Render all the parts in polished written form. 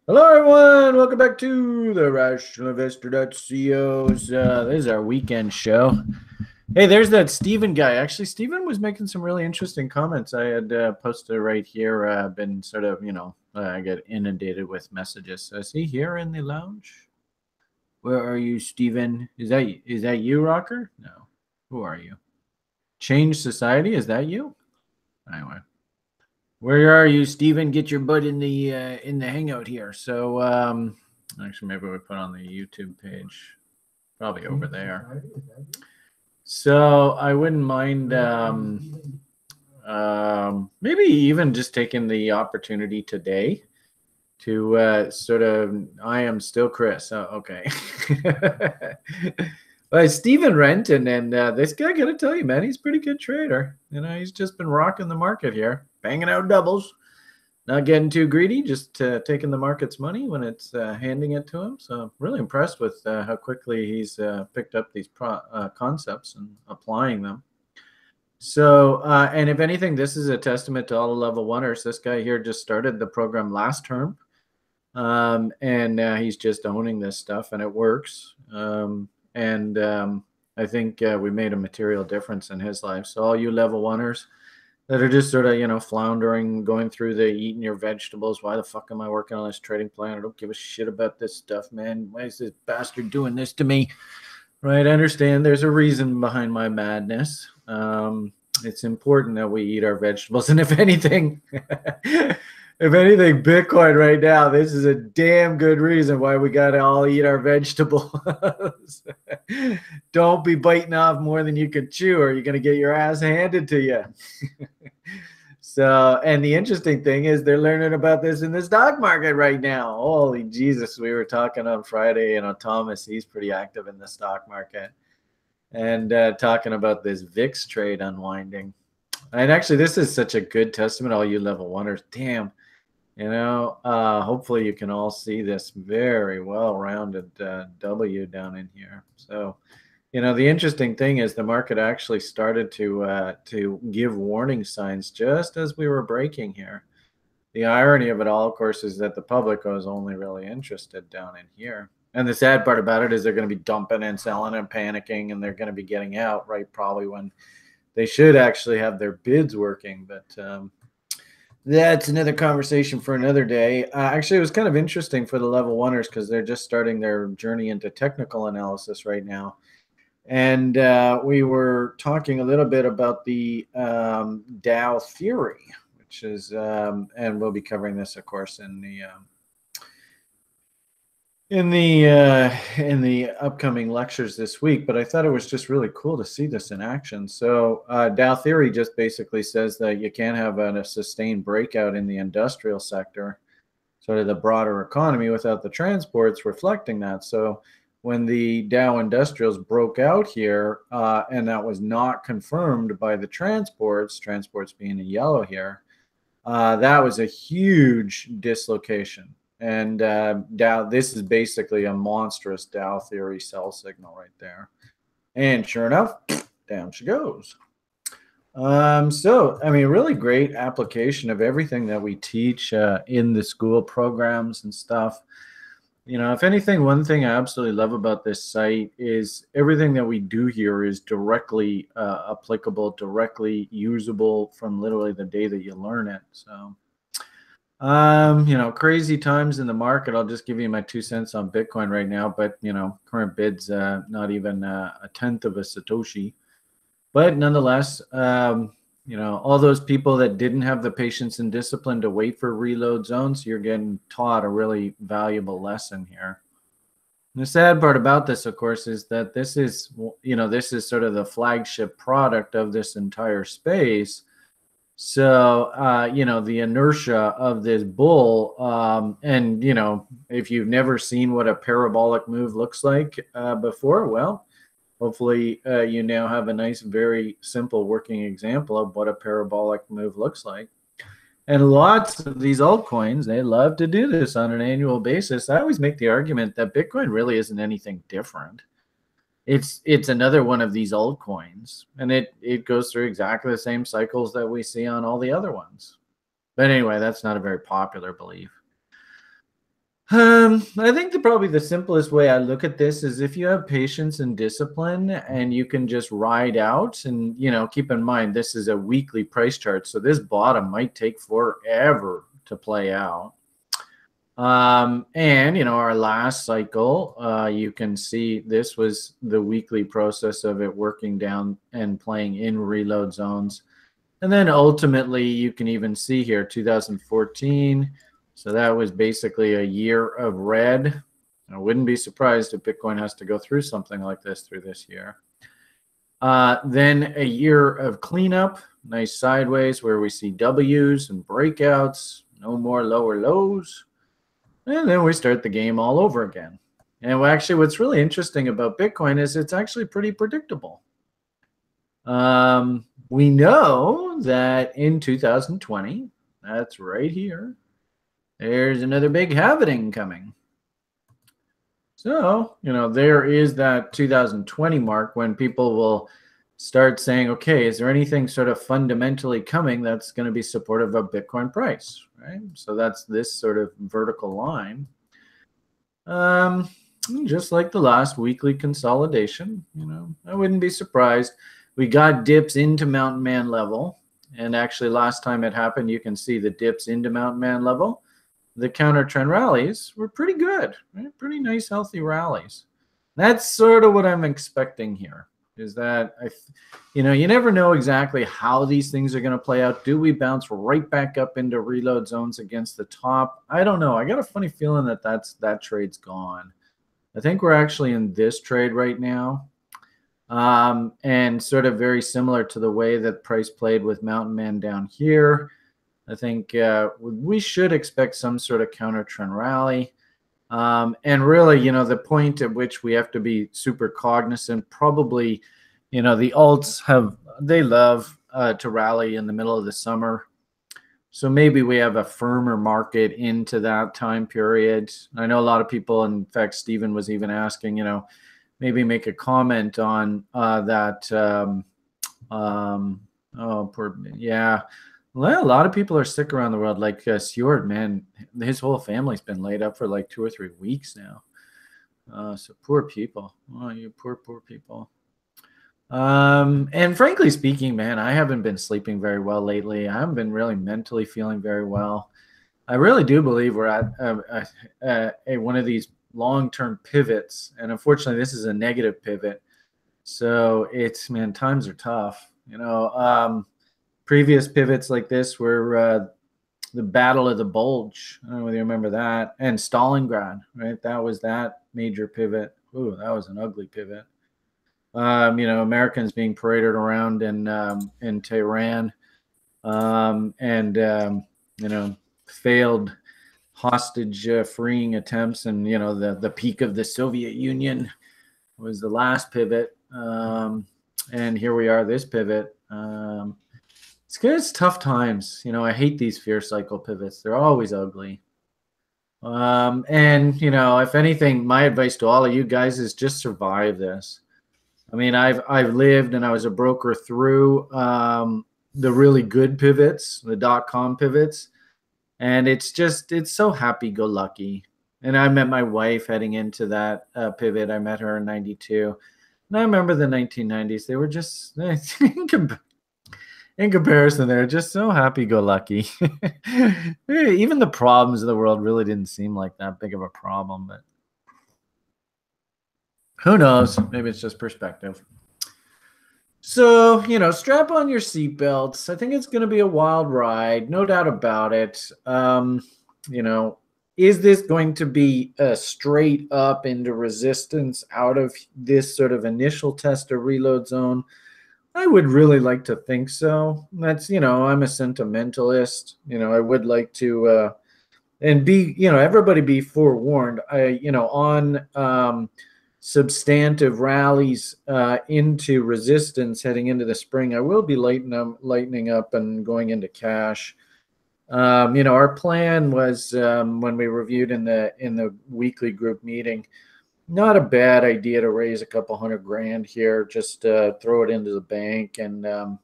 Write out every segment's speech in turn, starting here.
Hello, everyone. Welcome back to the RationalInvestor.co. This is our weekend show. Hey, there's that Steven guy. Actually, Steven was making some really interesting comments. I had posted right here. Been sort of, I get inundated with messages. So is he here in the lounge? Where are you, Steven? Is that you, Rocker? No. Who are you? Change Society? Is that you? Anyway. Where are you, Steven? Get your butt in the hangout here. So, actually, maybe we put on the YouTube page, probably over there. So I wouldn't mind, maybe even just taking the opportunity today to I am still Chris. Oh, okay. Well, Steven Renton, and this guy, gotta tell you, man, he's a pretty good trader. He's just been rocking the market here, banging out doubles, not getting too greedy, just taking the market's money when it's handing it to him. So really impressed with how quickly he's picked up these concepts and applying them. So, and if anything, this is a testament to all the level oneers. This guy here just started the program last term, and he's just owning this stuff, and it works. I think we made a material difference in his life. So all you level oneers that are just sort of, floundering, going through the eating your vegetables. Why the fuck am I working on this trading plan? I don't give a shit about this stuff, man. Why is this bastard doing this to me? Right? I understand there's a reason behind my madness. It's important that we eat our vegetables. And if anything, Bitcoin right now, this is a damn good reason why we got to all eat our vegetables. Don't be biting off more than you can chew, or you're going to get your ass handed to you. So, and the interesting thing is they're learning about this in the stock market right now. Holy Jesus. We were talking on Friday, Thomas, he's pretty active in the stock market, and talking about this VIX trade unwinding. And actually, this is such a good testament, all you level oneers. Damn. Hopefully you can all see this very well-rounded W down in here. So, the interesting thing is the market actually started to give warning signs just as we were breaking here. The irony of it all, of course, is that the public was only really interested down in here. And the sad part about it is they're going to be dumping and selling and panicking, and they're going to be getting out right probably when they should actually have their bids working. But that's another conversation for another day. Actually, it was kind of interesting for the level oneers because they're just starting their journey into technical analysis right now. And we were talking a little bit about the Dow theory, which is, and we'll be covering this, of course, in the upcoming lectures this week. But I thought it was just really cool to see this in action. So Dow theory just basically says that you can't have a sustained breakout in the industrial sector, sort of the broader economy, without the transports reflecting that. So when the Dow Industrials broke out here, and that was not confirmed by the transports being in yellow here, that was a huge dislocation. And Dow, this is basically a monstrous Dow theory sell signal right there. And sure enough, down she goes. So, I mean, really great application of everything that we teach in the school programs and stuff. If anything, one thing I absolutely love about this site is everything that we do here is directly applicable, directly usable from literally the day that you learn it. So, crazy times in the market. I'll just give you my 2 cents on Bitcoin right now, but, current bid's not even a tenth of a Satoshi. But nonetheless, all those people that didn't have the patience and discipline to wait for reload zones, you're getting taught a really valuable lesson here. And the sad part about this, of course, is that this is sort of the flagship product of this entire space. So, the inertia of this bull, and, if you've never seen what a parabolic move looks like before, well, hopefully you now have a nice, very simple working example of what a parabolic move looks like. And lots of these altcoins, they love to do this on an annual basis. I always make the argument that Bitcoin really isn't anything different. It's another one of these altcoins, and it goes through exactly the same cycles that we see on all the other ones. But anyway, that's not a very popular belief. I think probably the simplest way I look at this is if you have patience and discipline and you can just ride out and, keep in mind, this is a weekly price chart. So this bottom might take forever to play out. And our last cycle, you can see this was the weekly process of it working down and playing in reload zones. And then ultimately, you can even see here 2014. So that was basically a year of red. I wouldn't be surprised if Bitcoin has to go through something like this through this year. Then a year of cleanup, nice sideways where we see W's and breakouts, no more lower lows. And then we start the game all over again. And actually, what's really interesting about Bitcoin is it's actually pretty predictable. We know that in 2020, that's right here, there's another big halving coming. So, there is that 2020 mark when people will start saying, okay, is there anything sort of fundamentally coming that's going to be supportive of Bitcoin price, right? So that's this sort of vertical line. Just like the last weekly consolidation, I wouldn't be surprised. We got dips into Mountain Man level. And actually, last time it happened, you can see the dips into Mountain Man level. The counter trend rallies were pretty good, right? Pretty nice, healthy rallies. That's sort of what I'm expecting here. Is that you never know exactly how these things are going to play out. Do we bounce right back up into reload zones against the top? I don't know. I got a funny feeling that trade's gone. I think we're actually in this trade right now. And sort of very similar to the way that price played with Mountain Man down here. I think we should expect some sort of counter trend rally. And really, the point at which we have to be super cognizant, probably, the alts they love to rally in the middle of the summer. So maybe we have a firmer market into that time period. I know a lot of people, in fact, Stephen was even asking, maybe make a comment on that. Yeah. Well, a lot of people are sick around the world. Like Stuart, man, his whole family's been laid up for like 2 or 3 weeks now. So poor people. Oh, you poor people. And frankly speaking, man, I haven't been sleeping very well lately. I haven't been really mentally feeling very well. I really do believe we're at one of these long-term pivots, and unfortunately, this is a negative pivot. So man, times are tough. Previous pivots like this were the Battle of the Bulge. I don't know whether you remember that, and Stalingrad, right? That was that major pivot. Ooh, that was an ugly pivot. Americans being paraded around in Tehran, and failed hostage freeing attempts, and the peak of the Soviet Union was the last pivot, and here we are, this pivot. It's good. It's tough times. I hate these fear cycle pivots. They're always ugly. And if anything, my advice to all of you guys is just survive this. I mean, I've lived, and I was a broker through the really good pivots, the .com pivots, and it's so happy-go-lucky. And I met my wife heading into that pivot. I met her in '92, and I remember the 1990s. They were just in comparison, they're just so happy-go-lucky. Even the problems of the world really didn't seem like that big of a problem, but who knows? Maybe it's just perspective. So, strap on your seatbelts. I think it's going to be a wild ride, no doubt about it. Is this going to be a straight up into resistance out of this sort of initial test of reload zone? I would really like to think so. That's, I'm a sentimentalist. I would like to, and everybody be forewarned. On substantive rallies into resistance heading into the spring, I will be lightening up and going into cash. Our plan was when we reviewed in the weekly group meeting, not a bad idea to raise a couple $100,000 here, just throw it into the bank and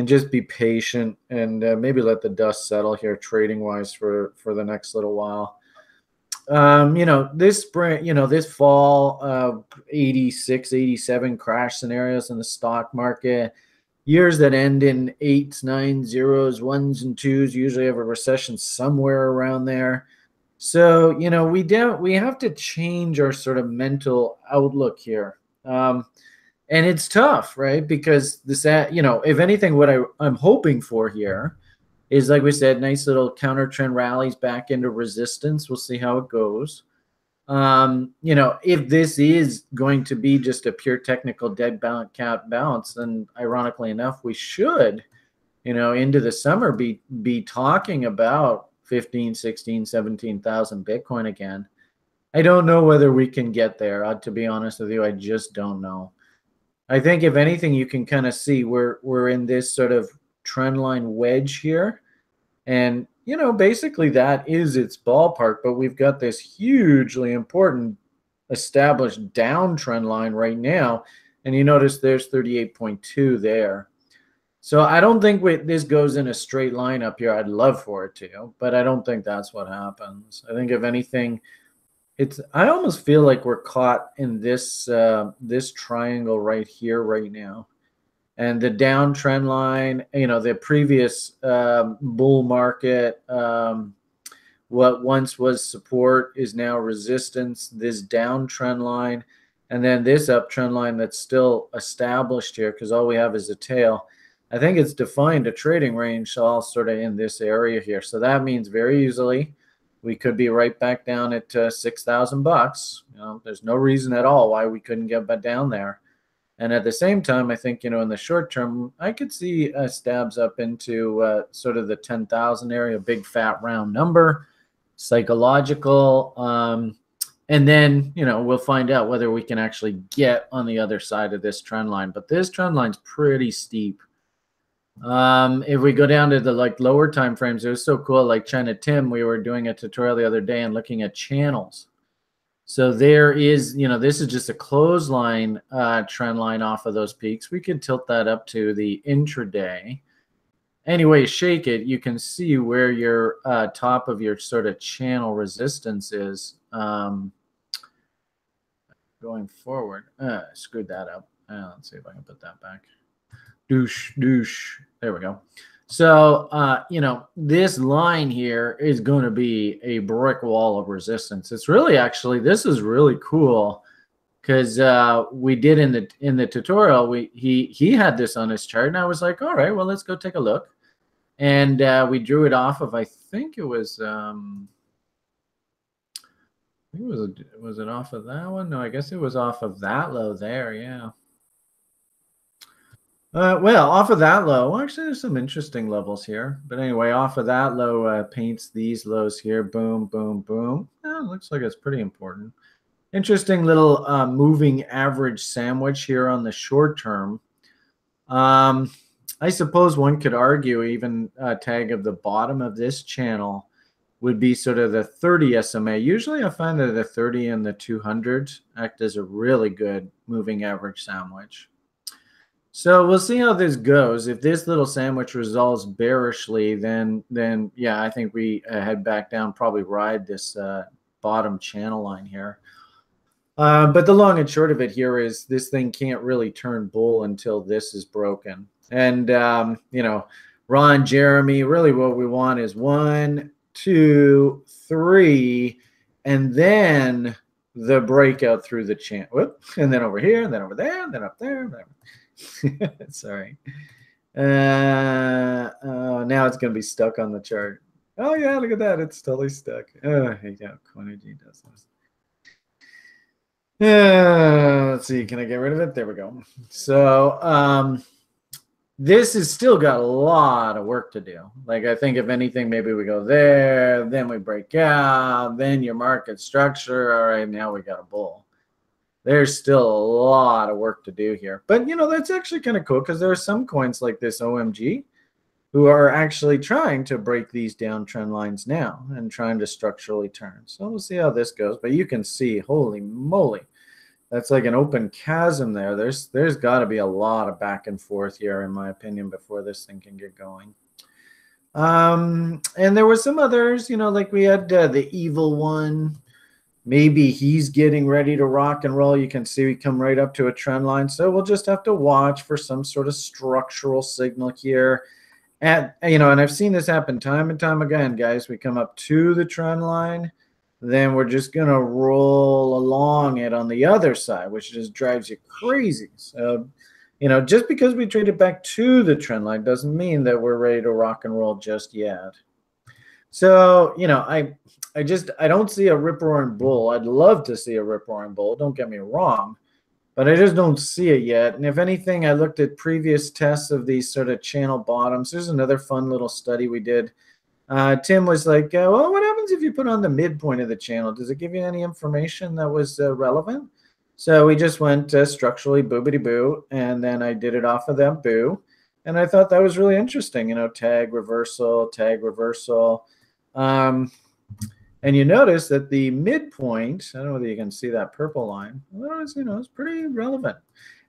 just be patient and maybe let the dust settle here trading wise for the next little while. this spring, this fall, 86, 87 crash scenarios in the stock market, years that end in eights, nines, zeros, ones, and twos usually have a recession somewhere around there. So, we have to change our sort of mental outlook here. And it's tough, right? Because if anything, what I'm hoping for here is, like we said, nice little counter trend rallies back into resistance. We'll see how it goes. If this is going to be just a pure technical dead cat bounce, then ironically enough, we should, into the summer be talking about 15, 16, 17,000 Bitcoin again. I don't know whether we can get there. To be honest with you, I just don't know. I think if anything, you can kind of see we're in this sort of trend line wedge here. And, basically that is its ballpark, but we've got this hugely important established downtrend line right now. And you notice there's 38.2 there. So I don't think this goes in a straight line up here. I'd love for it to, but I don't think that's what happens. I think if anything, I almost feel like we're caught in this triangle right here right now. And the downtrend line, the previous bull market, what once was support is now resistance, this downtrend line, and then this uptrend line that's still established here because all we have is a tail. I think it's defined a trading range, so I'll sort of in this area here. So that means very easily we could be right back down at $6,000. There's no reason at all why we couldn't get back down there. And at the same time, I think, in the short term, I could see stabs up into sort of the 10,000 area, big fat round number, psychological. And then, we'll find out whether we can actually get on the other side of this trend line. But this trend line's pretty steep. If we go down to the lower time frames, it was so cool. Like China Tim, we were doing a tutorial the other day and looking at channels. So there is, this is just a clothesline trend line off of those peaks. We could tilt that up to the intraday. Anyway, shake it, you can see where your top of your sort of channel resistance is going forward. Screwed that up. Let's see if I can put that back. Douche. There we go. So, this line here is going to be a brick wall of resistance. It's really this is really cool because we did in the tutorial, he had this on his chart, and I was like, all right, well, let's go take a look. And we drew it off of, I think it was, was it off of that one? No, I guess it was off of that low there, yeah. Well, off of that low, actually, there's some interesting levels here. But anyway, off of that low, paints these lows here. Boom, boom, boom. Looks like it's pretty important. Interesting little moving average sandwich here on the short term. I suppose one could argue even tag of the bottom of this channel would be sort of the 30 SMA. Usually I find that the 30 and the 200 act as a really good moving average sandwich. So we'll see how this goes. If this little sandwich resolves bearishly, then yeah, I think we head back down, probably ride this bottom channel line here. But the long and short of it here is this thing can't really turn bull until this is broken. And, Ron, Jeremy, really what we want is 1, 2, 3, and then the breakout through the channel. Whoop, and then over here, and then over there, and then up there. And then sorry. Now it's going to be stuck on the chart. Oh, yeah, look at that. It's totally stuck. Oh, I hate how Conergy does this. Let's see. Can I get rid of it? There we go. So this has still got a lot of work to do. Like, I think if anything, maybe we go there, then we break out, then your market structure. All right, now we got a bull. There's still a lot of work to do here. But, that's actually kind of cool because there are some coins like this OMG who are actually trying to break these downtrend lines now and trying to structurally turn. So we'll see how this goes. But you can see, holy moly, that's like an open chasm there. There's got to be a lot of back and forth here, in my opinion, before this thing can get going. And there were some others, like we had the evil one. maybe he's getting ready to rock and roll. You can see we come right up to a trend line. So we'll just have to watch for some sort of structural signal here. And I've seen this happen time and time again, guys. We come up to the trend line, then we're just going to roll along it on the other side, which just drives you crazy. So, just because we traded back to the trend line doesn't mean that we're ready to rock and roll just yet. So, I don't see a rip-roaring bull. I'd love to see a rip-roaring bull. Don't get me wrong, but I just don't see it yet. And if anything, I looked at previous tests of these sort of channel bottoms. There's another fun little study we did. Tim was like, well, what happens if you put on the midpoint of the channel? Does it give you any information that was relevant? So we just went structurally boobity-boo, and then I did it off of that boo. And I thought that was really interesting, tag reversal. And you notice that the midpoint, I don't know whether you can see that purple line, it's pretty relevant.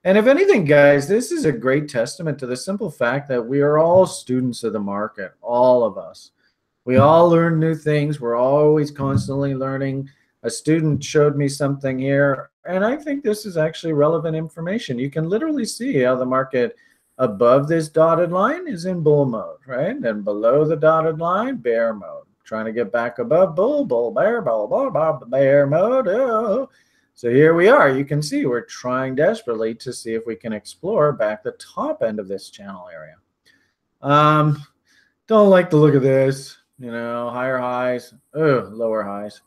And if anything, guys, this is a great testament to the simple fact that we are all students of the market, all of us. We all learn new things. We're always constantly learning. A student showed me something here, and I think this is actually relevant information. You can literally see how the market above this dotted line is in bull mode, right? And below the dotted line, bear mode. Trying to get back above bull, bear mode. Oh. So here we are. You can see we're trying desperately to see if we can explore back the top end of this channel area. Don't like the look of this. Higher highs, lower highs.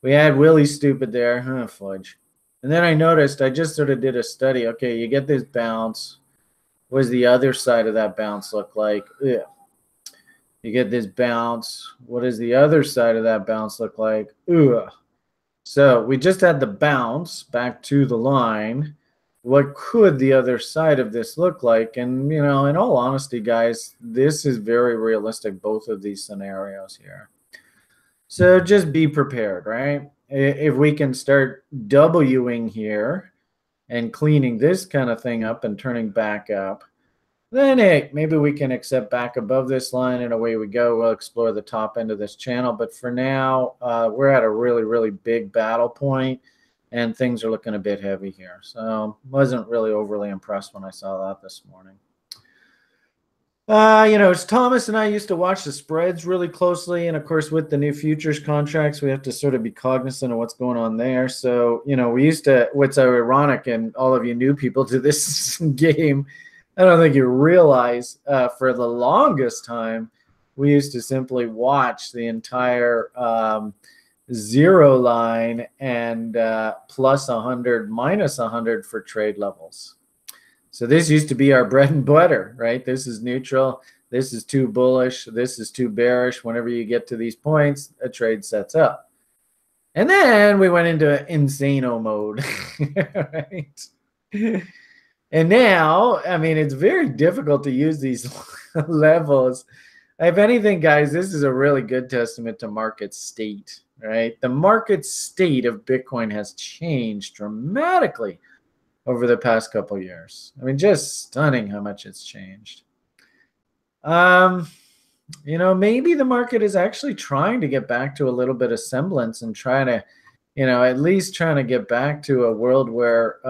We had Willie stupid there. Fudge. And then I noticed, I just sort of did a study. Okay, you get this bounce. What does the other side of that bounce look like? Ugh. You get this bounce. What does the other side of that bounce look like? Ugh. So we just had the bounce back to the line. What could the other side of this look like? And, in all honesty, guys, this is very realistic, both of these scenarios here. So just be prepared, right? If we can start Wing here and cleaning this kind of thing up and turning back up, then maybe we can accept back above this line, and away we go. We'll explore the top end of this channel. But for now, we're at a really, really big battle point, and things are looking a bit heavy here. So wasn't really overly impressed when I saw that this morning. It's Thomas and I used to watch the spreads really closely. And, of course, with the new futures contracts, we have to sort of be cognizant of what's going on there. So, we used to – what's ironic, and all of you new people to this game – I don't think you realize for the longest time, we used to simply watch the entire zero line and plus 100, minus 100 for trade levels. So this used to be our bread and butter, right? This is neutral. This is too bullish. This is too bearish. Whenever you get to these points, a trade sets up. And then we went into insano mode, right? And now, it's very difficult to use these levels. If anything, guys, this is a really good testament to market state, right? The market state of Bitcoin has changed dramatically over the past couple of years. Just stunning how much it's changed. Maybe the market is actually trying to get back to a little bit of semblance and trying to, at least trying to get back to a world where,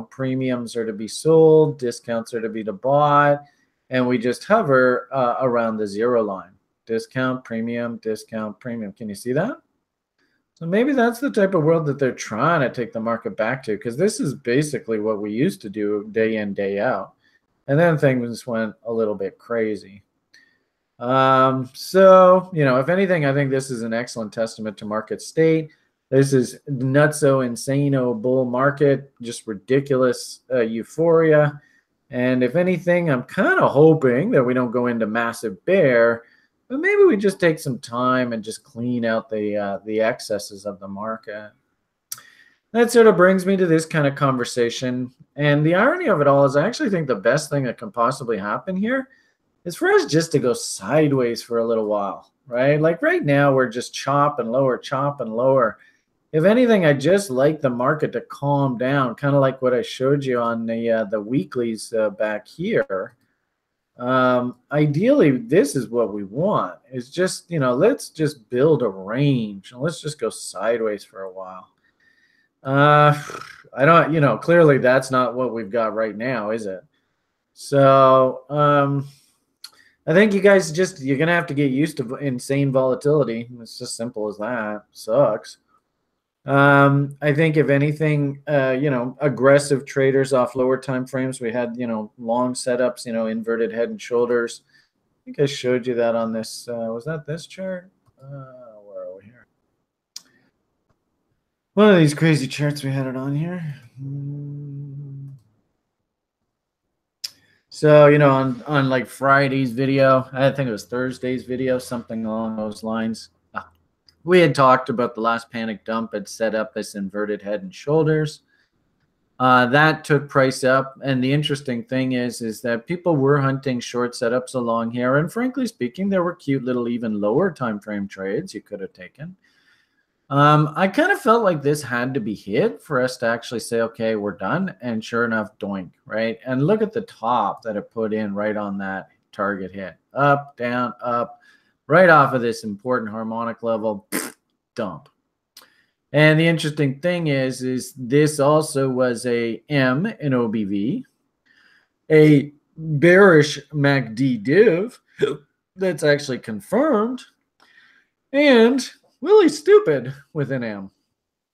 premiums are to be sold, discounts are to be bought, and we just hover around the zero line. Discount, premium. Can you see that? So maybe that's the type of world that they're trying to take the market back to, because this is basically what we used to do day in, day out. And then things went a little bit crazy. So, if anything, I think this is an excellent testament to market state. This is nutso insano bull market, just ridiculous euphoria. And if anything, I'm kind of hoping that we don't go into massive bear, but maybe we just take some time and just clean out the excesses of the market. That sort of brings me to this kind of conversation. And the irony of it all is I actually think the best thing that can possibly happen here is for us just to go sideways for a little while, right? Like right now, we're just chop and lower. If anything, I just like the market to calm down, kind of like what I showed you on the weeklies back here. Ideally, this is what we want. Is just, let's just build a range and let's just go sideways for a while. I don't, clearly that's not what we've got right now, is it? So, I think you guys you're going to have to get used to insane volatility. It's just simple as that. Sucks. I think if anything, aggressive traders off lower time frames. We had, long setups, inverted head and shoulders. I think I showed you that on this. Was that this chart? Where are we here? One of these crazy charts we had it on here. So, on like Friday's video, I think it was Thursday's video, something along those lines. We had talked about the last panic dump had set up this inverted head and shoulders. That took price up. And the interesting thing is that people were hunting short setups along here. And frankly speaking, there were cute little even lower time frame trades you could have taken. I kind of felt like this had to be hit for us to actually say, okay, we're done. And sure enough, doink, right? And look at the top that it put in right on that target hit. Up, down, up, right off of this important harmonic level, dump. And the interesting thing is this also was a M in OBV, a bearish MACD div that's actually confirmed, and really stupid with an M.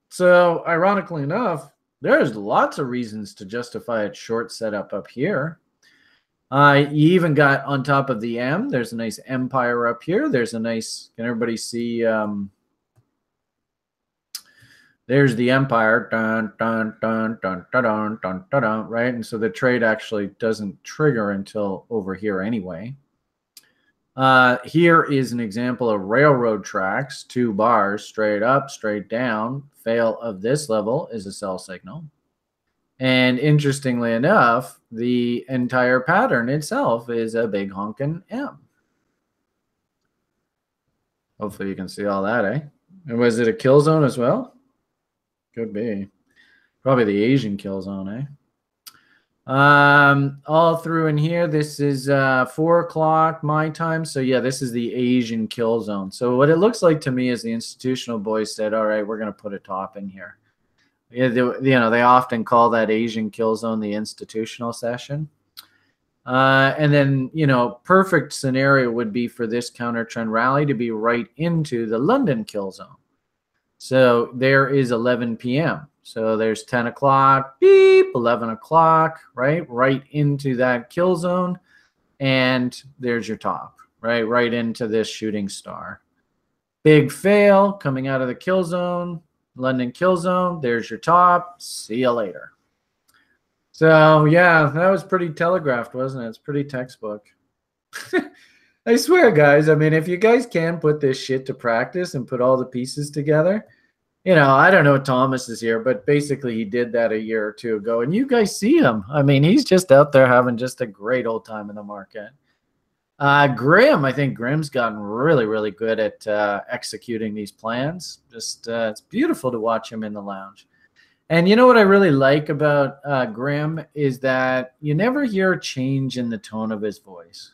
So ironically enough, there's lots of reasons to justify a short setup up here. You even got on top of the M, there's a nice empire up here. There's a nice, can everybody see? There's the empire, dun, dun, dun, dun, dun, dun, dun, dun, dun, right? And so the trade actually doesn't trigger until over here anyway. Here is an example of railroad tracks, 2 bars, straight up, straight down. Fail of this level is a sell signal. And interestingly enough, the entire pattern itself is a big honkin' M. Hopefully you can see all that, eh? And was it a kill zone as well? Could be. Probably the Asian kill zone, eh? All through in here, this is 4 o'clock my time. So yeah, this is the Asian kill zone. So what it looks like to me is the institutional boys said, all right, we're going to put a top in here. Yeah, they often call that Asian kill zone the institutional session. And then, perfect scenario would be for this counter trend rally to be right into the London kill zone. So there is 11 p.m. So there's 10 o'clock, beep, 11 o'clock, right into that kill zone. And there's your top, right into this shooting star. Big fail coming out of the kill zone, London kill zone. There's your top. See you later. So, yeah, that was pretty telegraphed, wasn't it? It's pretty textbook. I swear, guys, I mean, if you guys can put this shit to practice and put all the pieces together, I don't know, Thomas is here, but basically he did that a year or two ago. And you guys see him. I mean, he's just out there having just a great old time in the market. Graham, I think Graham's gotten really, really good at executing these plans. Just it's beautiful to watch him in the lounge. And you know what I really like about Graham is that you never hear a change in the tone of his voice.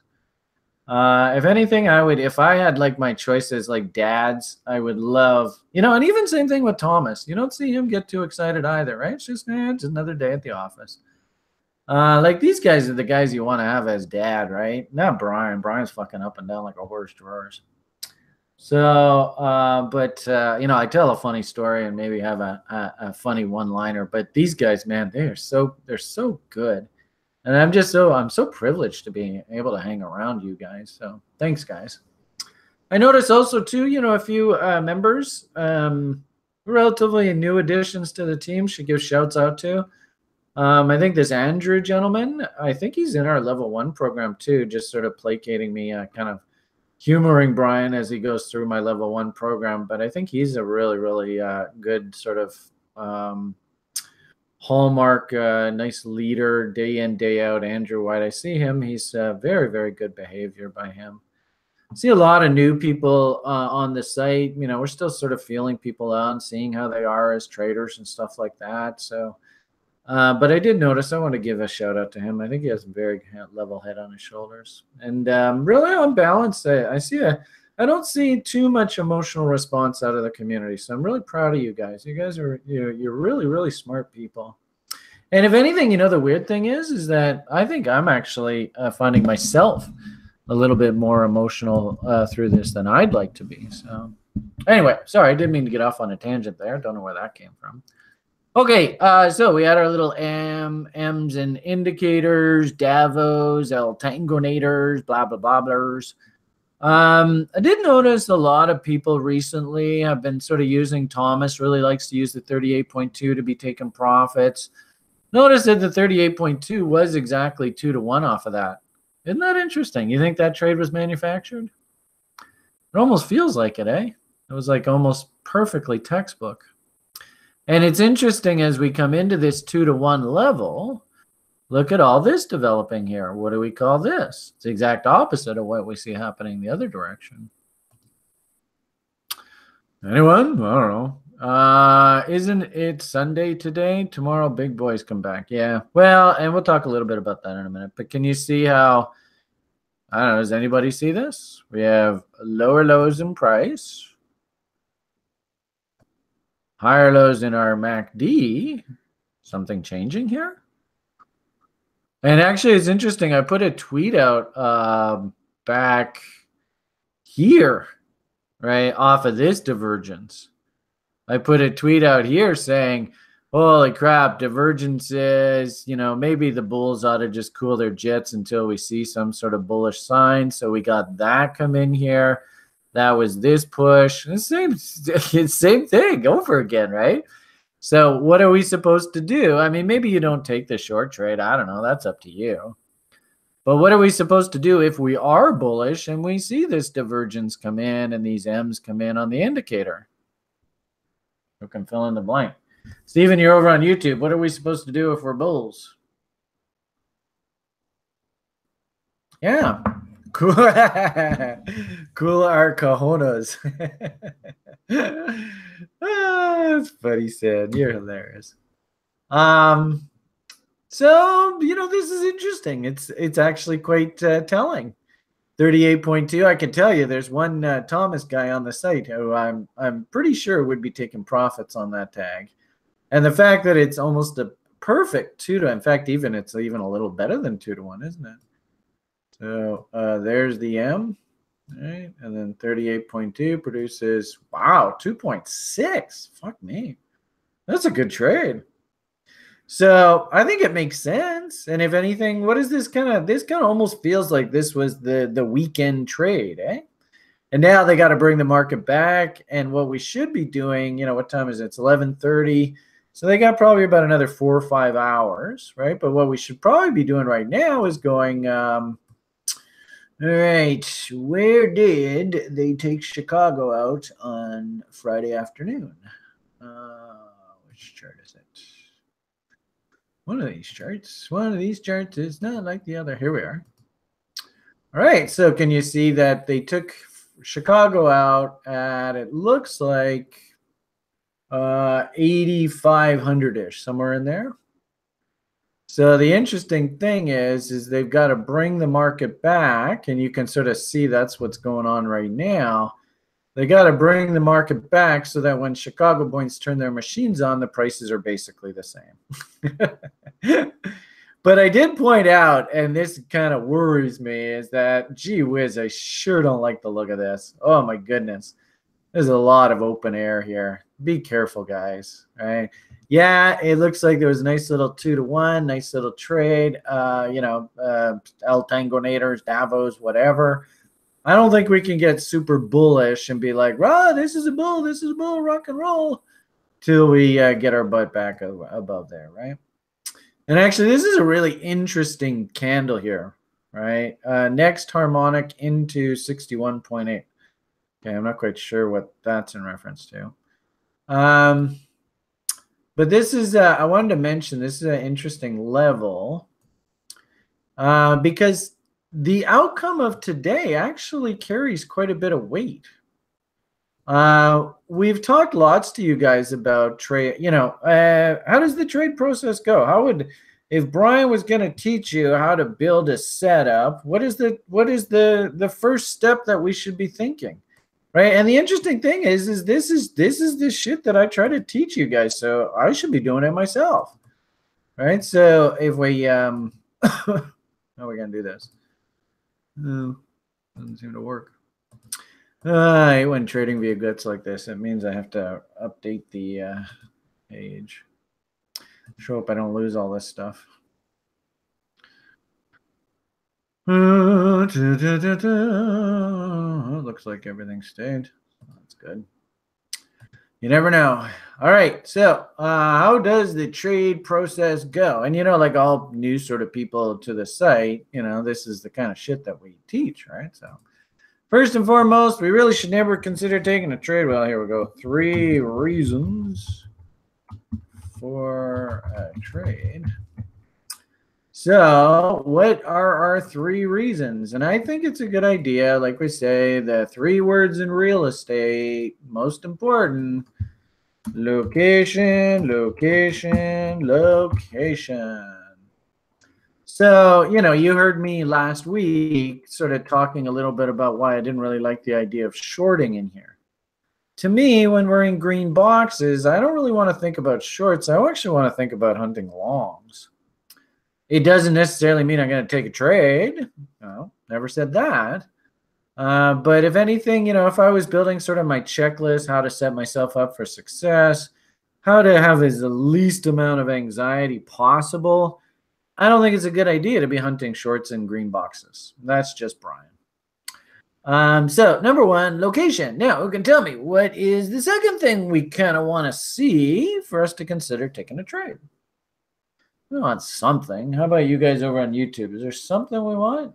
If anything, if I had like my choices like dads, I would love, and even same thing with Thomas. You don't see him get too excited either, right? It's just another day at the office. Like these guys are the guys you want to have as dad, right? Not Brian. Brian's fucking up and down like a horse drawers. So, I tell a funny story and maybe have a funny one-liner. But these guys, man, they're so good. And I'm so privileged to be able to hang around you guys. So thanks, guys. I noticed also too, a few members, relatively new additions to the team should give shouts out to. I think this Andrew gentleman, I think he's in our level 1 program too, just sort of placating me, kind of humoring Brian as he goes through my level 1 program. But I think he's a really, really good sort of hallmark, nice leader, day in, day out. Andrew White, I see him. He's very, very good behavior by him. I see a lot of new people on the site. We're still sort of feeling people out and seeing how they are as traders and stuff like that. So But I did notice, I want to give a shout out to him. I think he has a very level head on his shoulders. And really on balance, I don't see too much emotional response out of the community. So I'm really proud of you guys. You guys are, you're really, really smart people. And if anything, the weird thing is that I think I'm actually finding myself a little bit more emotional through this than I'd like to be. So anyway, sorry, I didn't mean to get off on a tangent there. Don't know where that came from. Okay, so we had our little M's and indicators, Davos, El Tangonators, blah, blah, blah, blahs. I did notice a lot of people recently have been sort of using, Thomas really likes to use the 38.2 to be taking profits. Notice that the 38.2 was exactly 2 to 1 off of that. Isn't that interesting? You think that trade was manufactured? It almost feels like it, eh? It was like almost perfectly textbook. And it's interesting as we come into this 2 to 1 level, look at all this developing here. What do we call this? It's the exact opposite of what we see happening the other direction. Anyone? I don't know. Isn't it Sunday today? Tomorrow, big boys come back. Yeah. Well, and we'll talk a little bit about that in a minute. But can you see how, I don't know, does anybody see this? We have lower lows in price, higher lows in our MACD. Something changing here? And actually, it's interesting. I put a tweet out back here, right, off of this divergence. I put a tweet out here saying, holy crap, divergences, maybe the bulls ought to just cool their jets until we see some sort of bullish sign. So we got that come in here. That was this push. Same thing over again, right? So what are we supposed to do? I mean, maybe you don't take the short trade. I don't know. That's up to you. But what are we supposed to do if we are bullish and we see this divergence come in and these M's come in on the indicator? Who can fill in the blank? Steven, you're over on YouTube. What are we supposed to do if we're bulls? Yeah. Cool. Cool our cojones. That's funny, Sid. You're hilarious. So, this is interesting. It's actually quite telling. 38.2. I can tell you there's one Thomas guy on the site who I'm pretty sure would be taking profits on that tag. And the fact that it's almost a perfect 2 to, in fact, it's even a little better than 2 to 1, isn't it? So there's the M, right? And then 38.2 produces, wow, 2.6. Fuck me. That's a good trade. So I think it makes sense. And if anything, what is this kind of almost feels like this was the weekend trade, eh? And now they got to bring the market back. And what we should be doing, what time is it? It's 11:30. So they got probably about another 4 or 5 hours, right? But what we should probably be doing right now is going, all right, where did they take Chicago out on Friday afternoon? Which chart is it? One of these charts is not like the other. Here we are. All right, so can you see that they took Chicago out at, it looks like 8,500-ish, somewhere in there. So the interesting thing is they've got to bring the market back, and you can sort of see that's what's going on right now. They got to bring the market back so that when Chicago boys turn their machines on, the prices are basically the same. But I did point out, and this kind of worries me, is that, gee whiz, I sure don't like the look of this. Oh, my goodness. There's a lot of open air here. Be careful, guys. Right? Yeah, it looks like there was a nice little 2 to 1, nice little trade. El Tangonators, Davos, whatever. I don't think we can get super bullish and be like, "Rah, this is a bull, rock and roll," till we get our butt back above there, right? And actually, this is a really interesting candle here, right? Next harmonic into 61.8. Okay, I'm not quite sure what that's in reference to. But this is, I wanted to mention, this is an interesting level because the outcome of today actually carries quite a bit of weight. We've talked lots to you guys about trade. How does the trade process go? If Brian was going to teach you how to build a setup, what is the first step that we should be thinking, right? And the interesting thing is this is the shit that I try to teach you guys, so I should be doing it myself, right? So if we how are we gonna do this? No, doesn't seem to work. I hate when trading via guts like this. It means I have to update the page. Sure hope I don't lose all this stuff. Looks like everything stayed. That's good. You never know. All right. So how does the trade process go? And, like all new sort of people to the site, this is the kind of shit that we teach, right? So first and foremost, we really should never consider taking a trade. Well, here we go. 3 reasons for a trade. So what are our 3 reasons? And I think it's a good idea. Like we say, the 3 words in real estate, most important: location, location, location. So, you heard me last week sort of talking a little bit about why I didn't really like the idea of shorting in here. To me, when we're in green boxes, I don't really want to think about shorts. I actually want to think about hunting longs. It doesn't necessarily mean I'm going to take a trade. No, never said that. But if anything, if I was building sort of my checklist, how to set myself up for success, how to have as the least amount of anxiety possible, I don't think it's a good idea to be hunting shorts in green boxes. That's just Brian. So number 1, location. Now, who can tell me what is the second thing we kind of want to see for us to consider taking a trade? We want something. How about you guys over on YouTube? Is there something we want?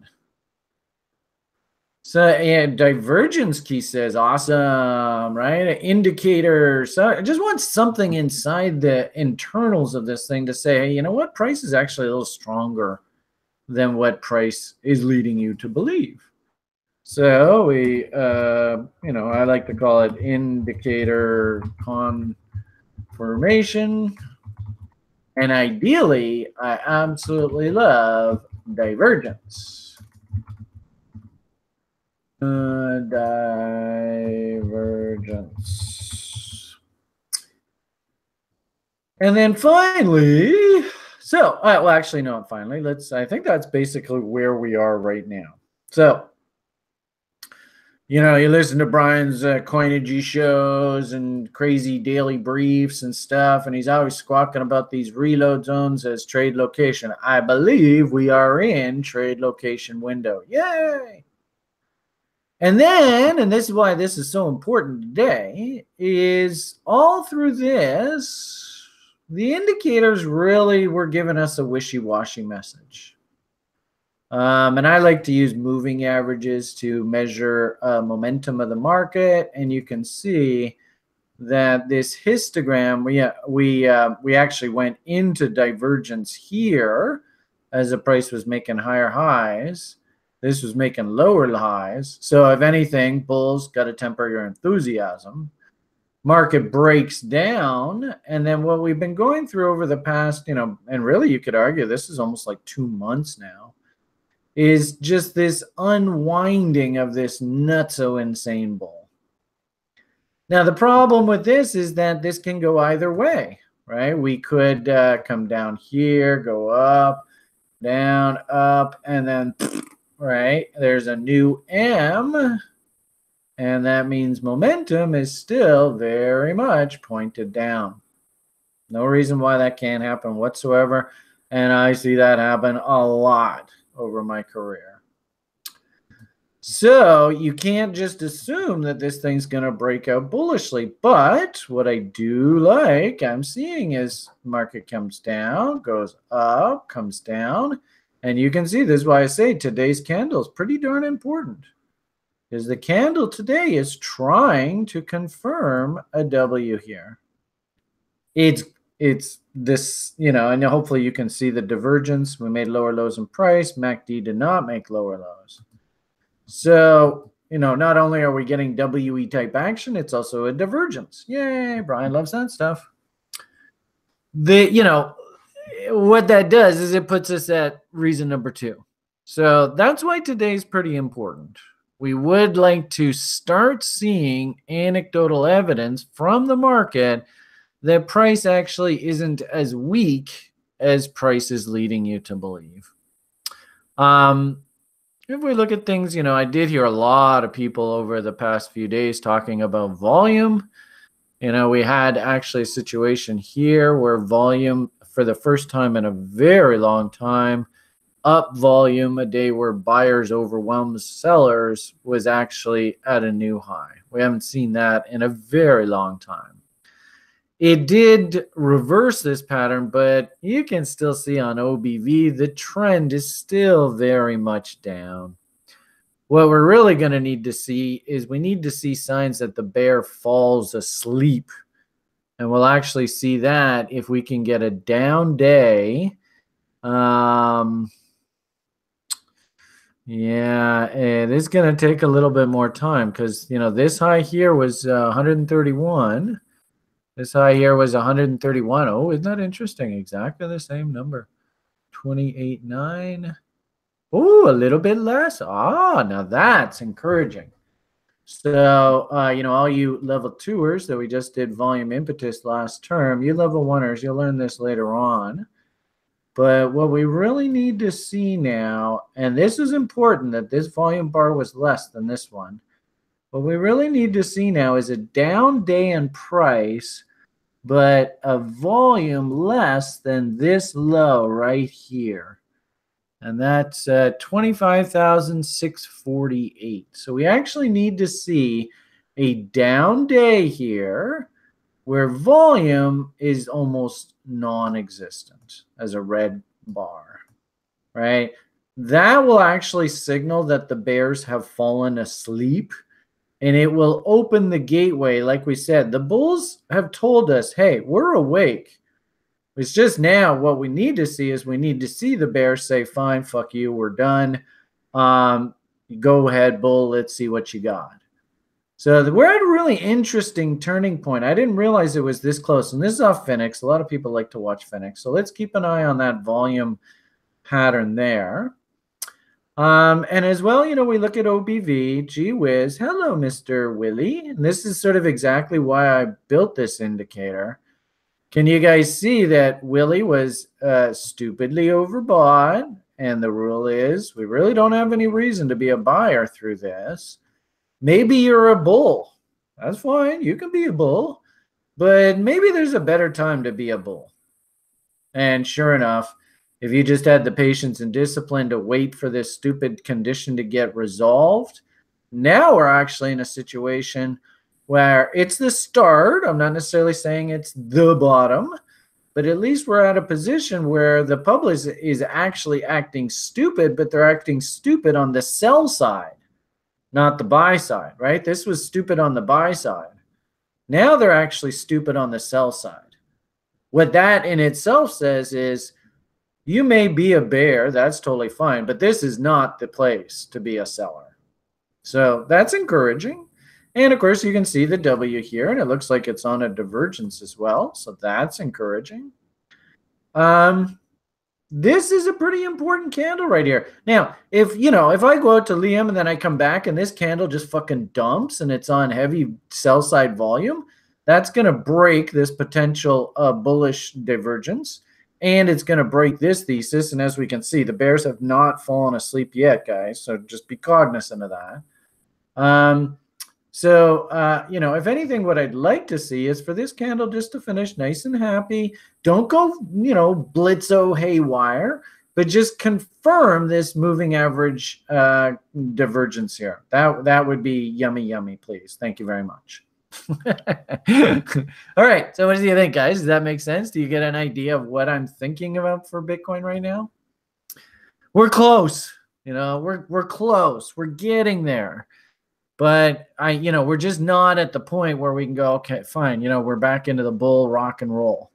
So, yeah, divergence key says awesome, right? An indicator. So I just want something inside the internals of this thing to say, hey, you know what? Price is actually a little stronger than what price is leading you to believe. So we, I like to call it indicator confirmation. And ideally, I absolutely love divergence. Divergence. And then finally, well, actually, no, finally, I think that's basically where we are right now. So, you listen to Brian's coinage shows and crazy daily briefs and stuff, and he's always squawking about these reload zones as trade location. I believe we are in trade location window. Yay! And then, and this is why this is so important today, is all through this, the indicators really were giving us a wishy-washy message. And I like to use moving averages to measure momentum of the market, and you can see that this histogram, we actually went into divergence here as the price was making higher highs. This was making lower highs. So if anything, bulls got to temper your enthusiasm. Market breaks down, and then what we've been going through over the past, and really you could argue this is almost like 2 months now, is just this unwinding of this nutso insane bull. Now, the problem with this is that this can go either way, right? We could come down here, go up, down, up, and then, right, there's a new M, and that means momentum is still very much pointed down. No reason why that can't happen whatsoever, and I see that happen a lot over my career. So you can't just assume that this thing's going to break out bullishly. But what I do like I'm seeing is market comes down, goes up, comes down. And you can see this is why I say today's candle is pretty darn important. Because the candle today is trying to confirm a W here. It's this, and hopefully you can see the divergence. We made lower lows in price. MACD did not make lower lows. So not only are we getting WE type action, it's also a divergence. Yay, Brian loves that stuff. What that does is it puts us at reason number 2. So that's why today's pretty important. We would like to start seeing anecdotal evidence from the market that price actually isn't as weak as price is leading you to believe. If we look at things, I did hear a lot of people over the past few days talking about volume. We had actually a situation here where volume, for the first time in a very long time, up volume, a day where buyers overwhelmed sellers, was actually at a new high. We haven't seen that in a very long time. It did reverse this pattern, but you can still see on OBV, the trend is still very much down. What we're really going to need to see is we need to see signs that the bear falls asleep. And we'll actually see that if we can get a down day. Yeah, it is going to take a little bit more time because, this high here was 131. This high here was 131. Oh, isn't that interesting? Exactly the same number. 28.9. Oh, a little bit less. Now that's encouraging. So, all you level 2ers that we just did volume impetus last term, you level 1ers, you'll learn this later on. But what we really need to see now, and this is important that this volume bar was less than this one. What we really need to see now is a down day in price, but a volume less than this low right here. And that's 25,648. So we actually need to see a down day here where volume is almost non-existent as a red bar, right? That will actually signal that the bears have fallen asleep, and it will open the gateway. Like we said, the bulls have told us, hey, we're awake. It's just now what we need to see is we need to see the bears say, fine, fuck you, we're done. Go ahead, bull, let's see what you got. So we're at a really interesting turning point. I didn't realize it was this close. And this is off Phoenix. A lot of people like to watch Phoenix. So let's keep an eye on that volume pattern there. And as well, we look at OBV. Gee whiz. Hello, Mr. Willie. And this is sort of exactly why I built this indicator. Can you guys see that Willie was stupidly overbought? And the rule is we really don't have any reason to be a buyer through this. Maybe you're a bull. That's fine. You can be a bull. But maybe there's a better time to be a bull. And sure enough, if you just had the patience and discipline to wait for this stupid condition to get resolved, now we're actually in a situation where it's the start. I'm not necessarily saying it's the bottom, but at least we're at a position where the public is actually acting stupid, but they're acting stupid on the sell side, not the buy side, right? This was stupid on the buy side. Now they're actually stupid on the sell side. What that in itself says is you may be a bear, that's totally fine, but this is not the place to be a seller. So that's encouraging. And of course, you can see the W here, and it looks like it's on a divergence as well. So that's encouraging. This is a pretty important candle right here. Now, if I go out to Liam and then I come back and this candle just fucking dumps and it's on heavy sell side volume, that's going to break this potential bullish divergence. And it's going to break this thesis. And as we can see, the bears have not fallen asleep yet, guys. So just be cognizant of that. If anything, what I'd like to see is for this candle just to finish nice and happy. Don't go, blitzo haywire, but just confirm this moving average divergence here. That would be yummy, yummy, please. Thank you very much. All right. So what do you think, guys? Does that make sense? Do you get an idea of what I'm thinking about for Bitcoin right now? We're close. We're close. We're getting there. But we're just not at the point where we can go, okay, fine. We're back into the bull rock and roll.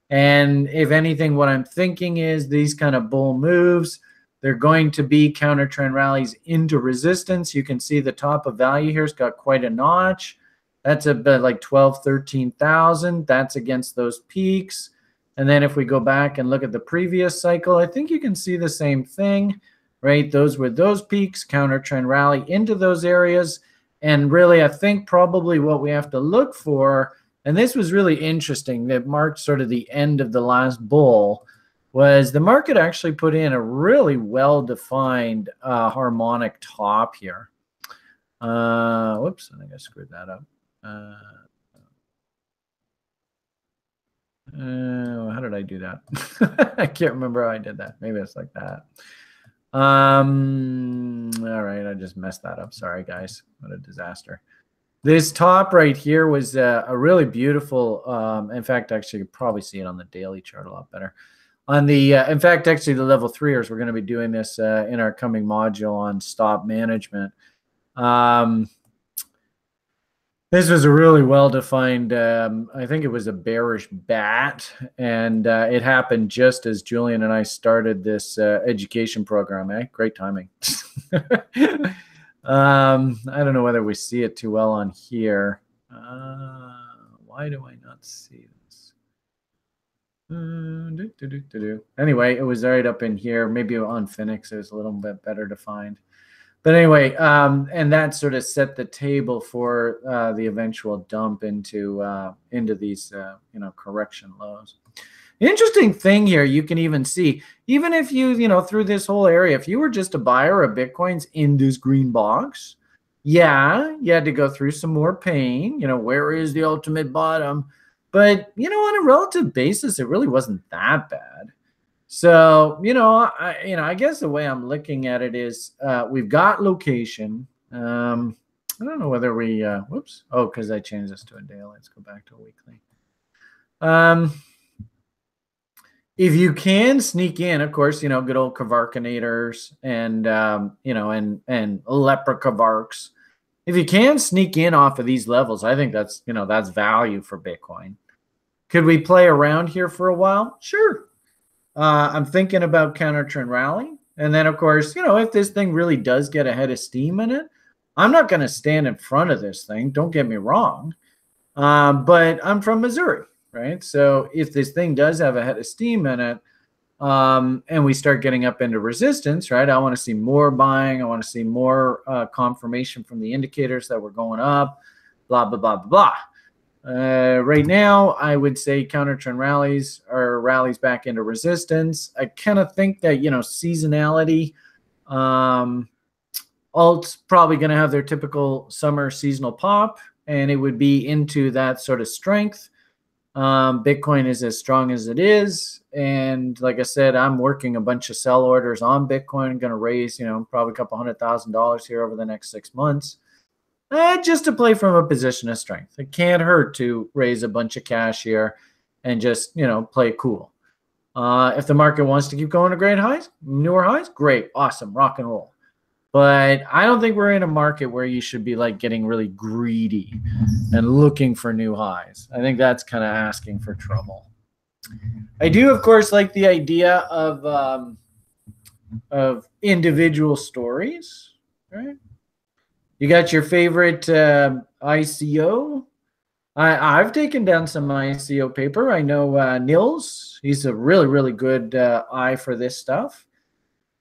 And if anything, what I'm thinking is these kind of bull moves They're going to be counter trend rallies into resistance. You can see the top of value here has got quite a notch. That's about like 12, 13,000. That's against those peaks. And then if we go back and look at the previous cycle, I think you can see the same thing, right? Those were those peaks, counter trend rally into those areas. And really, I think probably what we have to look for, and this was really interesting, that marked sort of the end of the last bull, was the market actually put in a really well-defined harmonic top here. Whoops, I think I screwed that up. How did I do that? I can't remember how I did that. Maybe it's like that. All right, I just messed that up. Sorry, guys. What a disaster. This top right here was a really beautiful, in fact, actually, you can probably see it on the daily chart a lot better. On the, in fact, actually, the level 3ers, we're going to be doing this in our coming module on stop management. This was a really well-defined, I think it was a bearish bat, and it happened just as Julian and I started this education program, eh? Great timing. I don't know whether we see it too well on here. Why do I not see this? Anyway, it was right up in here. Maybe on Phoenix it was a little bit better defined. But anyway, and that sort of set the table for the eventual dump into these correction lows. Interesting thing here, you can even see, even if you through this whole area, if you were just a buyer of Bitcoins in this green box, yeah, you had to go through some more pain. Where is the ultimate bottom? But on a relative basis, it really wasn't that bad. So, I guess the way I'm looking at it is we've got location. I don't know whether we, whoops. Oh, because I changed this to a daily. Let's go back to a weekly. If you can sneak in, of course, good old Kavarkinators and, and Leprechavarks. If you can sneak in off of these levels, I think that's, that's value for Bitcoin. Could we play around here for a while? Sure. I'm thinking about counter trend rally. And then, of course, if this thing really does get a head of steam in it, I'm not going to stand in front of this thing. Don't get me wrong. But I'm from Missouri, right? So if this thing does have a head of steam in it, and we start getting up into resistance, right? I want to see more buying. I want to see more confirmation from the indicators that we're going up, blah, blah, blah, blah, blah. Right now, I would say counter trend rallies are rallies back into resistance. I kind of think that, seasonality, alt's probably going to have their typical summer seasonal pop, and it would be into that sort of strength. Bitcoin is as strong as it is. And like I said, I'm working a bunch of sell orders on Bitcoin. I'm going to raise, probably a couple $100,000 here over the next 6 months. Just to play from a position of strength. It can't hurt to raise a bunch of cash here and just, play cool. If the market wants to keep going to great highs, newer highs, great, awesome, rock and roll. But I don't think we're in a market where you should be like getting really greedy and looking for new highs. I think that's kind of asking for trouble. I do, of course, like the idea of individual stories, right? You got your favorite ICO. I've taken down some ICO paper. I know Nils, he's a really, really good eye for this stuff.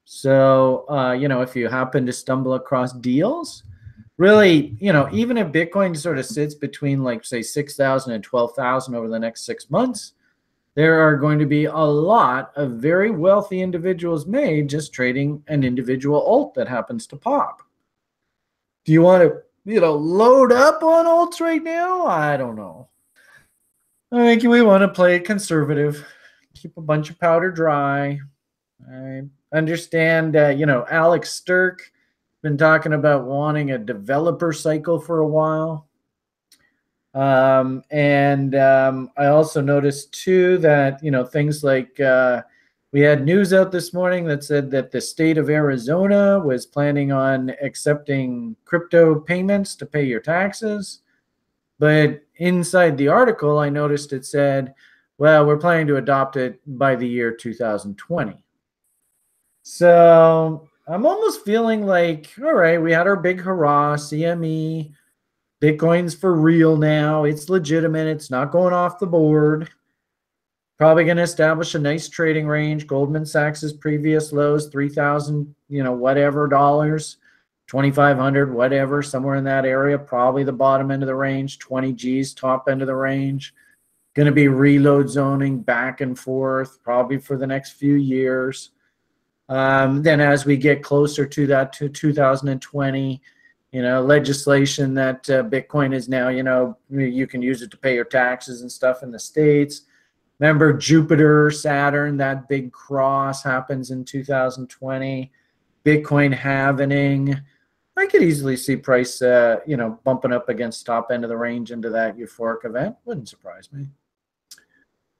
So, if you happen to stumble across deals, really, even if Bitcoin sort of sits between like, say, 6,000 and 12,000 over the next 6 months, there are going to be a lot of very wealthy individuals made just trading an individual alt that happens to pop. Do you want to, load up on alts right now? I don't know. I think we want to play conservative, keep a bunch of powder dry. I understand, Alex Stirk been talking about wanting a developer cycle for a while. I also noticed too that, things like we had news out this morning that said that the state of Arizona was planning on accepting crypto payments to pay your taxes. But inside the article, I noticed it said, well, we're planning to adopt it by the year 2020. So I'm almost feeling like, all right, we had our big hurrah, CME, Bitcoin's for real now. It's legitimate. It's not going off the board. Probably going to establish a nice trading range. Goldman Sachs's previous lows, 3,000, whatever dollars, 2,500, whatever, somewhere in that area. Probably the bottom end of the range. 20 G's, top end of the range. Going to be reload zoning back and forth, probably for the next few years. Then as we get closer to that, to 2020, legislation that Bitcoin is now, you can use it to pay your taxes and stuff in the States. Remember Jupiter, Saturn, that big cross happens in 2020. Bitcoin halvening. I could easily see price, bumping up against top end of the range into that euphoric event. Wouldn't surprise me.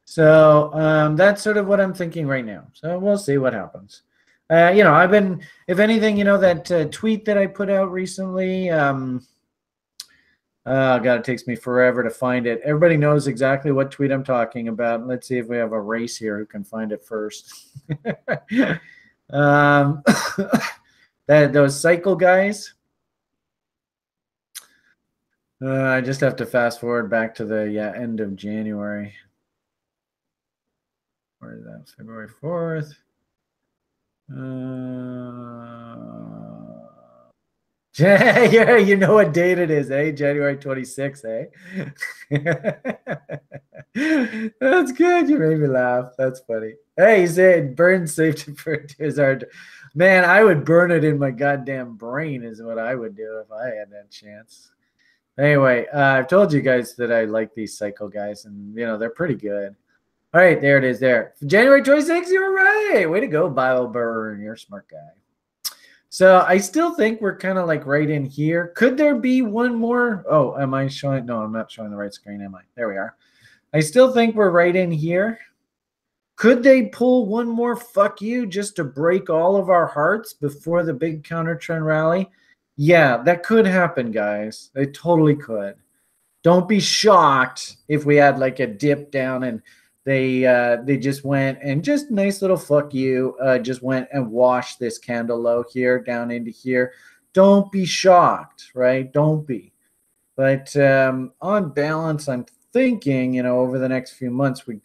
So that's sort of what I'm thinking right now. So we'll see what happens. I've been, if anything, that tweet that I put out recently, God, it takes me forever to find it. Everybody knows exactly what tweet I'm talking about. Let's see if we have a race here who can find it first. Those cycle guys. I just have to fast forward back to the end of January. Where is that? February 4th. Yeah, you know what date it is, eh? January 26th, eh? That's good. You made me laugh. That's funny. Hey, you said burn safety for hard. Man, I would burn it in my goddamn brain is what I would do if I had that chance. Anyway, I've told you guys that I like these cycle guys, and they're pretty good. All right, there it is there. January 26th, you were right. Way to go, BioBurn. You're a smart guy. So I still think we're kind of like right in here. Could there be one more? Oh, am I showing? No, I'm not showing the right screen, am I? There we are. I still think we're right in here. Could they pull one more fuck you just to break all of our hearts before the big counter trend rally? Yeah, that could happen, guys. It totally could. Don't be shocked if we had like a dip down and they just went and just nice little fuck you, just went and washed this candle low here down into here. Don't be shocked, right? Don't be. But on balance, I'm thinking, over the next few months, we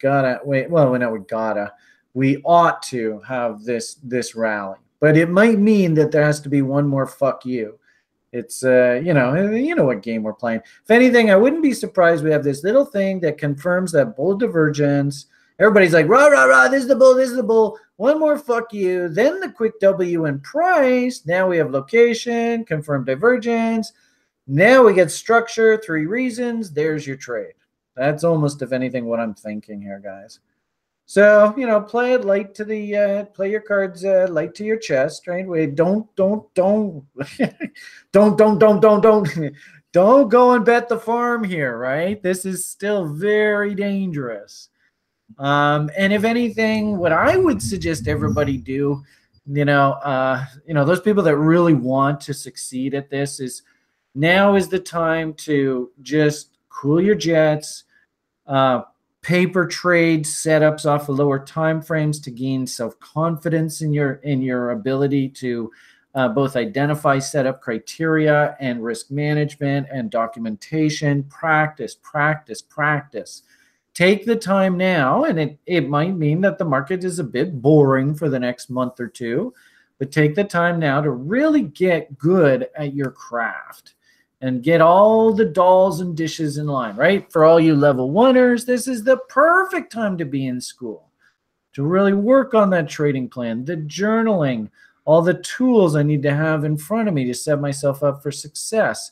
ought to have this rally. But it might mean that there has to be one more fuck you. It's, you know what game we're playing. If anything, I wouldn't be surprised we have this little thing that confirms that bull divergence. Everybody's like, rah, rah, rah, this is the bull, this is the bull. One more fuck you. Then the quick W in price. Now we have location, confirmed divergence. Now we get structure, 3 reasons. There's your trade. That's almost, if anything, what I'm thinking here, guys. So, play it light to the, play your cards light to your chest, right? Wait, don't don't go and bet the farm here, right? This is still very dangerous. And if anything, what I would suggest everybody do, those people that really want to succeed at this is now is the time to just cool your jets, paper trade setups off of lower time frames to gain self-confidence in your ability to both identify setup criteria and risk management and documentation. Practice. Take the time now, and it might mean that the market is a bit boring for the next month or two, but take the time now to really get good at your craft and get all the dolls and dishes in line, right? For all you level 1ers, this is the perfect time to be in school, to really work on that trading plan, the journaling, all the tools I need to have in front of me to set myself up for success.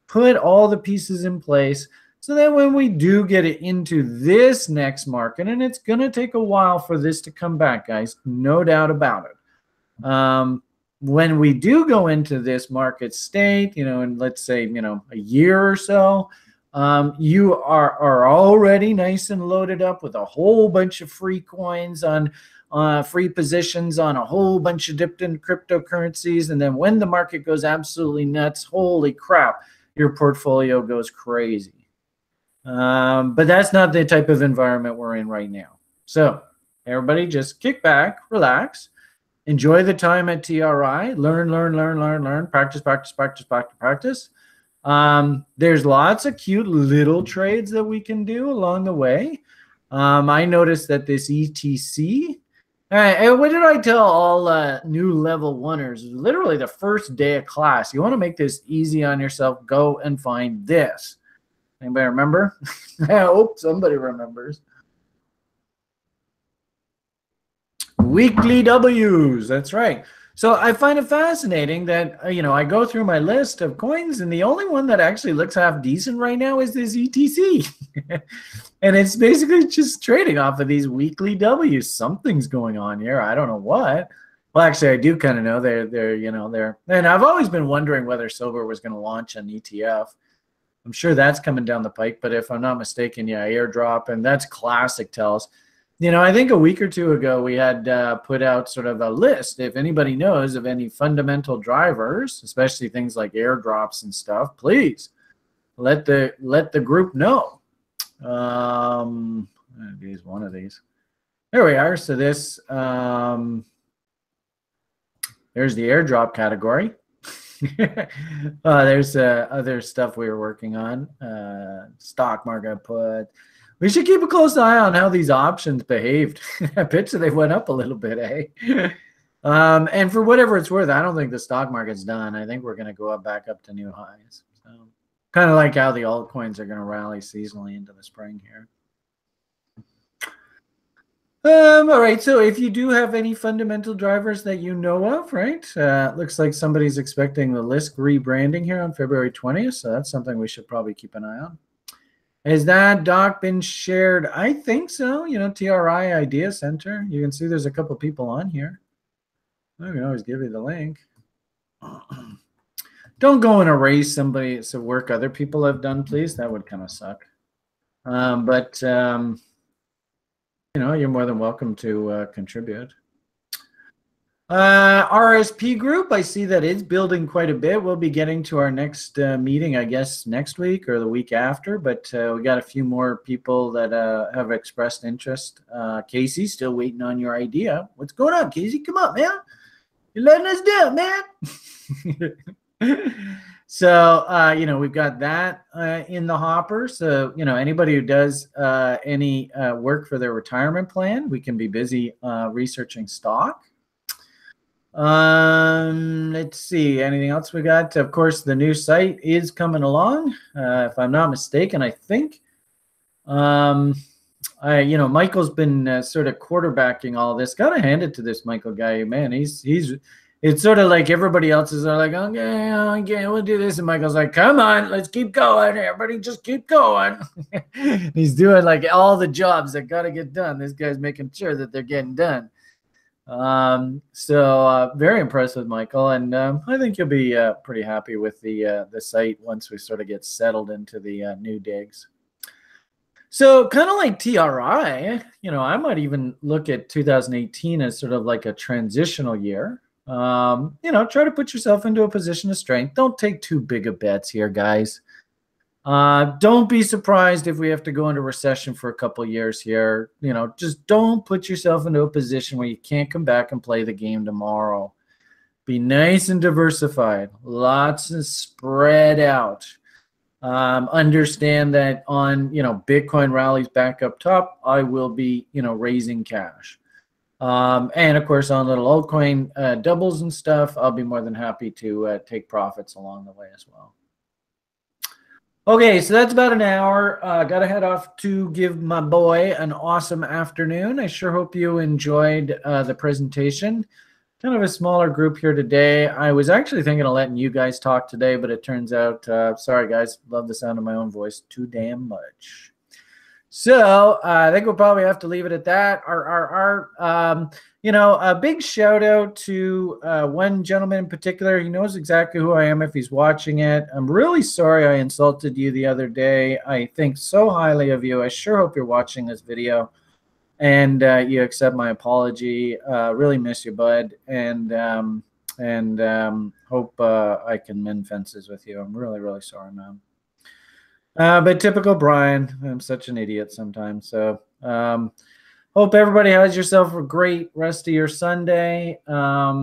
Put all the pieces in place so that when we do get it into this next market, and it's going to take a while for this to come back, guys, no doubt about it. When we do go into this market state, in let's say, a year or so, you are already nice and loaded up with a whole bunch of free coins on free positions on a whole bunch of dipped in cryptocurrencies. And then when the market goes absolutely nuts, holy crap, your portfolio goes crazy. But that's not the type of environment we're in right now. So everybody just kick back, relax. enjoy the time at TRI, learn, practice. There's lots of cute little trades that we can do along the way. I noticed that this ETC, what did I tell all new level oneers? Literally the first day of class. You want to make this easy on yourself. Go and find this. Anybody remember? I hope somebody remembers. Weekly W's. That's right. So I find it fascinating that, I go through my list of coins and the only one that actually looks half decent right now is this ETC. And it's basically just trading off of these weekly W's. Something's going on here. I don't know what. Well, actually, I do kind of know they're, and I've always been wondering whether Silver was going to launch an ETF. I'm sure that's coming down the pike, but if I'm not mistaken, yeah, airdrop, and that's classic tells. I think a week or two ago, we had put out sort of a list. If anybody knows of any fundamental drivers, especially things like airdrops and stuff, please let the group know. Use one of these. There we are. So this, there's the airdrop category. There's other stuff we were working on. Stock market put. We should keep a close eye on how these options behaved. I bet you they went up a little bit, eh? And for whatever it's worth, I don't think the stock market's done. I think we're going to go back up to new highs. So, kind of like how the altcoins are going to rally seasonally into the spring here. All right, so if you do have any fundamental drivers that you know of, right? Looks like somebody's expecting the Lisk rebranding here on February 20th, so that's something we should probably keep an eye on. Has that doc been shared? I think so. TRI Idea Center. You can see there's a couple people on here. I can always give you the link. Don't go and erase somebody's work other people have done, please. That would kind of suck. But you're more than welcome to contribute. RSP group, I see that it's building quite a bit. We'll be getting to our next meeting, I guess, next week or the week after. But we got a few more people that have expressed interest. Casey, still waiting on your idea. What's going on, Casey? Come on, man. You're letting us down, man. So, we've got that in the hopper. So, anybody who does any work for their retirement plan, we can be busy researching stock. Let's see, anything else we got? Of course, the new site is coming along. If I'm not mistaken, I think. Michael's been sort of quarterbacking all this. Gotta hand it to this Michael guy, man. It's sort of like everybody else is like, okay, we'll do this. And Michael's like, come on, let's keep going. Everybody just keep going. He's doing like all the jobs that got to get done. This guy's making sure that they're getting done. So very impressed with Michael. And I think you'll be pretty happy with the site once we sort of get settled into the new digs. So kind of like TRI, I might even look at 2018 as sort of like a transitional year. Try to put yourself into a position of strength. Don't take too big of bets here, guys. Don't be surprised if we have to go into recession for a couple of years here. Just don't put yourself into a position where you can't come back and play the game tomorrow. Be nice and diversified. Lots of spread out. Understand that on, Bitcoin rallies back up top, I will be, raising cash. And of course, on little altcoin doubles and stuff, I'll be more than happy to take profits along the way as well. Okay, so that's about an hour. Got to head off to give my boy an awesome afternoon. I sure hope you enjoyed the presentation. Kind of a smaller group here today. I was actually thinking of letting you guys talk today, but it turns out, sorry guys, love the sound of my own voice too damn much. So I think we'll probably have to leave it at that. A big shout out to one gentleman in particular. He knows exactly who I am if he's watching it. I'm really sorry I insulted you the other day. I think so highly of you. I sure hope you're watching this video and you accept my apology. Really miss you, bud. And hope I can mend fences with you. I'm really, really sorry, man. But typical Brian, I'm such an idiot sometimes. So Hope everybody has yourself a great rest of your Sunday. Let's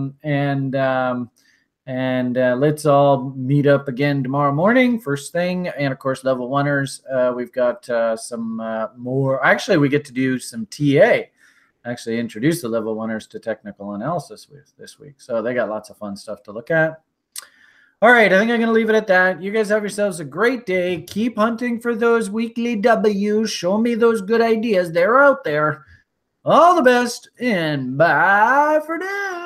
all meet up again tomorrow morning, first thing. And of course, level oneers, we've got some more. Actually, we get to do some TA. Actually, introduce the level oneers to technical analysis this week. So they got lots of fun stuff to look at. All right, I think I'm going to leave it at that. You guys have yourselves a great day. Keep hunting for those weekly W's. Show me those good ideas. They're out there. All the best, and bye for now.